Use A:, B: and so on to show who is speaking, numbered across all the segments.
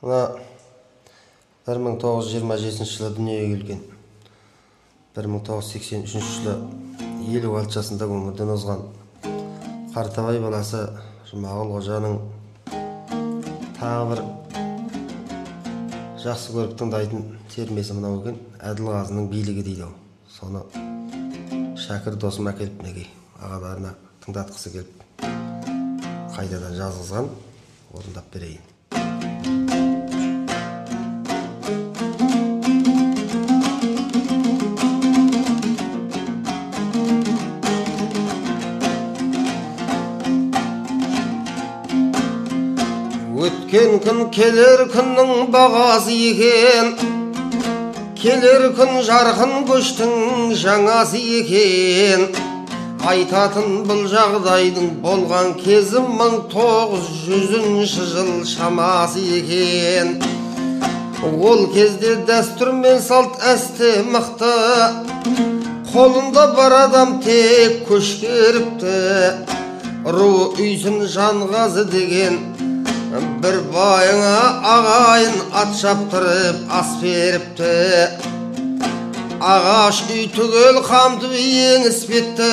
A: Мына 1927 жылы дүниеге келген. 1983 жылы 56 жасында өмірден озған Қартабай баласы Жұмағұл Қожаның тағы бір жақсы көріп тыңдайтын термесі мынау екен. Әділғазының билігі дейді. Соны Шәкір досым әкеліп мінекей ағаларына тыңдатқысы келіп қайтадан жазғызған, орындап берейін. Өткен күн келер күннің бағасы екен, келер күн жарқын көштің жаңасы екен. Айтатын бұл жағдайдың болған кезі 1900 жыл шамасы екен. Ол кезде дәстүр мен салт әсте мықты, қолында бар адам тек көшкеріпті. Ру үйсін Жанғазы деген бір байыңа ағайын ат шаптырып ас беріпті. Ағаш үй түгел қамтып еңіспетті,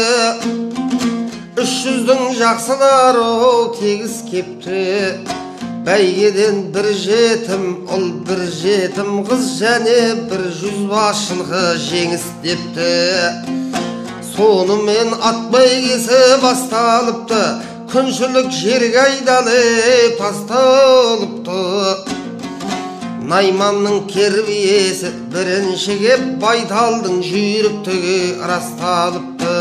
A: 300-дің жақсылары тегіс кепті. Бәйгеден бір жетім ұл, бір жетім қыз және 100 бас жылқы жеңіс депті. Сонымен ат бәйгесі басталыпты, күншілік жерге айдалып тасталыпты. Найманның кербиесі бірінші кеп Байталдың жүйріктігі расталыпты.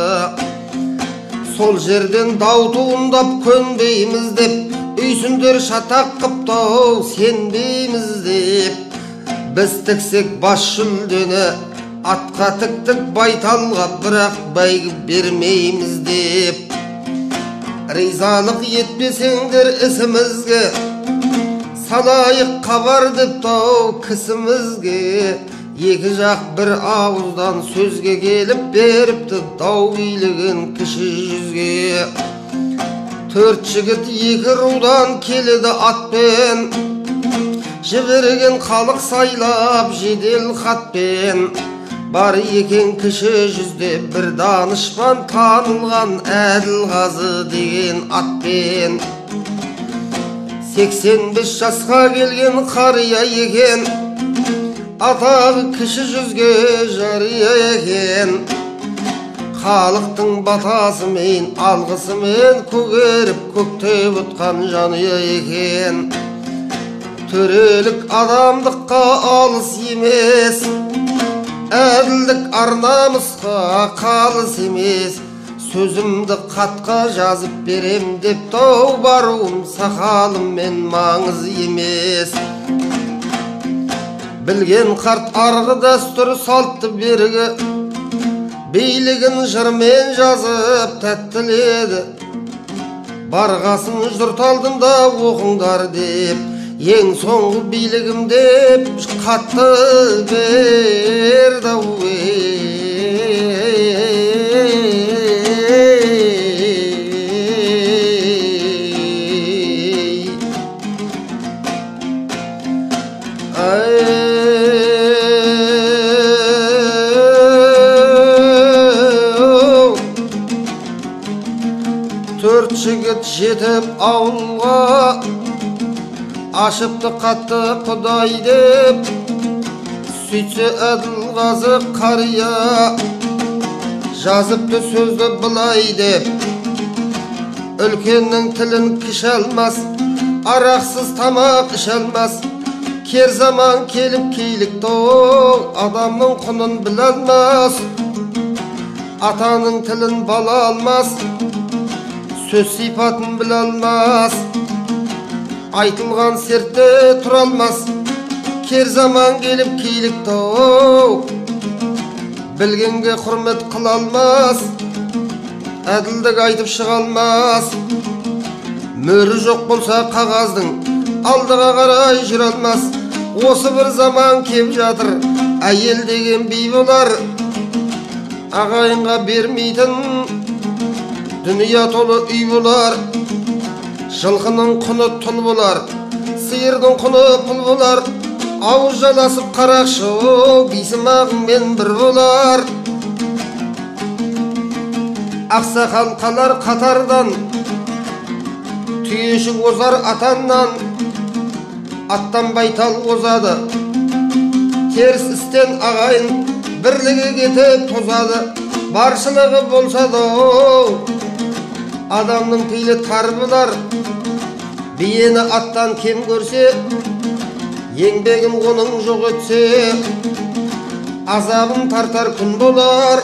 A: Сол жерден дау туындап көнбейміз деп, үйсіндер шатақ қыптау сенбейміз деп. Біз тіксек бас жүлдені атқа тіктік Байталға, бірақ бәйгі бермейміз деп. Ризалық етпесеңдер ісімізге, салайық хабар деп тау кісімізге. Екі жақ бір ауыздан сөзге келіп беріпті, дау билеген кіші жүзге. 4 жігіт 2 рудан келеді атпен, жіберген халық сайлап жедел хатпен. Бар екен кіші жүзде бір данышпан, танылған Әділғазы деген атпен. 85 жасқа келген қария екен, атағы кіші жүзге жария екен. Халықтың батасымен, алғысымен көгеріп көктеп ұтқан жанұя екен. Төрелік адамдыққа алыс емес, әділдік ар-намысқа қалыс емес. Сөзімді қатқа жазып берем деп тау, баруым сақалыммен маңыз емес. Білген қарт арғы дәстүр салтты бергі, билігін жырмен жазып тәттіледі. Барғасын жұрт алдында оқыңдар деп, ең соңғы билігім деп қатты берді. Төрт жігіт жетіп ауылға, ашыпты қатты құдай деп. Сөйтсе Әділғазы қария жазыпты сөзді былай деп. Үлкеннің тілін кіші алмас, арақсыз тамақ іш алмас. Кер заман келіп кейлік тоң, адамның құнын біле алмас. Атаның тілін бала алмас, сөз сипатын біле алмас. Айтылған сертте тұра алмас, кер заман келіп кейлік тоң. Білгенге құрмет қыла алмас, әділдік айтып шыға алмас. Мөрі жоқ болса қағаздың, алдыға қарай жүре алмас. Осы бір заман кеп жатыр, әйел деген бей болар. Ағайынға бермейтін дүния толы үй болар. Жылқының құны тұл болар, сиырдың құны пұл болар, ауыз жаласып қарақшы бейсімағыңмен бір болар. Ақсақал қалар қатардан, түйеші озар атаннан, аттан байтал озады, теріс істен ағайын бірлігі кетіп тозады. Баршылығы болса да адамның пейілі тар болар, биені аттан кем көрсе, еңбегім оның жоқ өтсе, азабын тартар күн болар.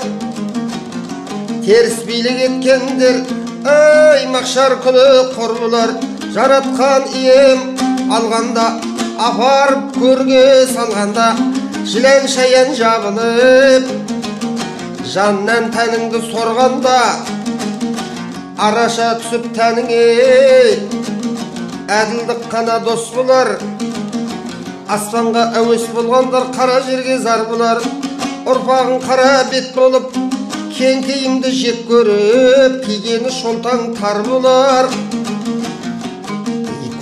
A: Теріс билік еткендер, ай мақшар күні қор болар. Жаратқан ием алғанда, апарып көрге салғанда, жылан шаян жабылып, жаннан тәніңді сорғанда, араша түсіп тәніңе, әділдік қана дос болар. Аспанға әуес болғандар қара жерге зар болар. Ұрпағың қара бет болып, кең киімді жек көріп, кигені шолтаң тар болар.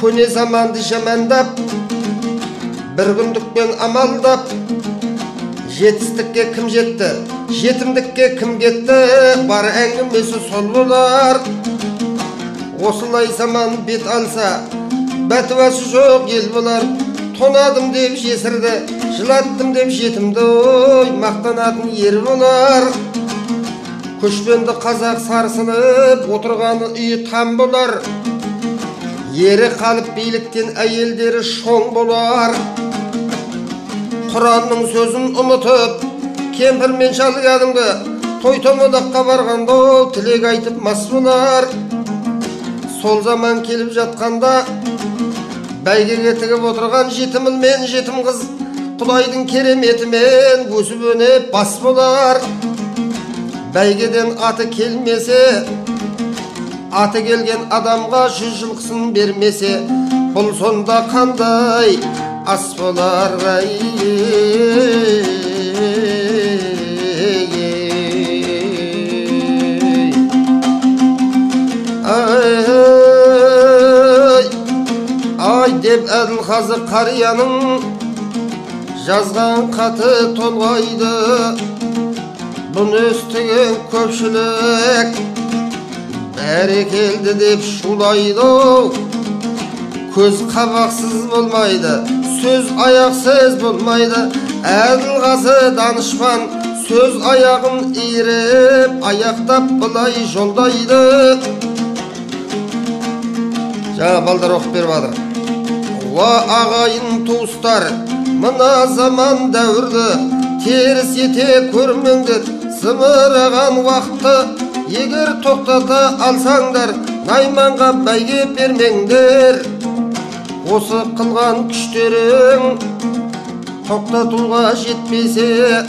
A: Көне заманды жамандап, бір күндікпен амалдап, жетістікке кім жетті, жетімдікке кім кетті, бар әңгімесі сол болар. Осылай заман бет алса, бәтуасы жоқ ел болар. Тонадым деп жесірді, жылаттым деп жетімді, мақтанатын ер болар. Көшпенді қазақ сарсынып, отырғаны үйі там болар. Ері қалып биліктен әйелдері шоң болар. Құранның сөзін ұмытып, кемпір мен шал кәдімгі той-томалаққа барғанда тілек айтып мас болар. Сол заман келіп жатқанда, бәйгеге тігіп отырған жетім ұл мен жетім қыз Құдайдың кереметімен өсіп өніп бас болар. Бәйгеден аты келмесе, аты келген адамға 100 жылқысын бермесе, бұл сонда қандай ас болар. Ай деп Әділқазы қарияның жазған қаты толғайды. Бұны естіген көпшілік бәрекелді деп шулайды. Көз қабақсыз болмайды, сөз аяқсыз болмайды. Әділқазы данышпан сөз аяғын иіріп, аяқтап былай жолдайды. Жаңа балдар оқып беріп жатыр. Уа ағайын туыстар, мына заман дәуірді теріс ете көрмеңдер. Зымыраған уақытты егер тоқтата алсаңдар, найманға бәйге бермеңдер. Осы қылған күштерің тоқтатуға жетпесе,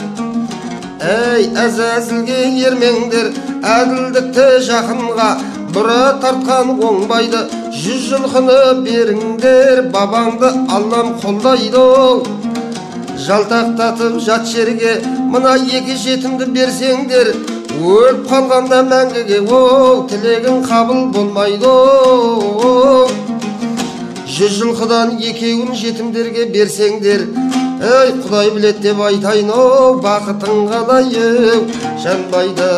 A: әй әзәзілге ермеңдер. Әділдікті жақынға бұра тартқан оңбайды. 100 жылқыны беріңдер, бабаңды Аллам қолдайды. Жалтақтатып жат жерге мына 2 жетімді берсеңдер, өліп қалғанда мәңгіге тілегің қабыл болмайды. 100 жылқыдан 2-ін жетімдерге берсеңдер, әй Құдай білет деп айтайын, бақытың қалай жанбайды.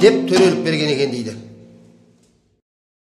A: Деп төреліп берген екен дейді.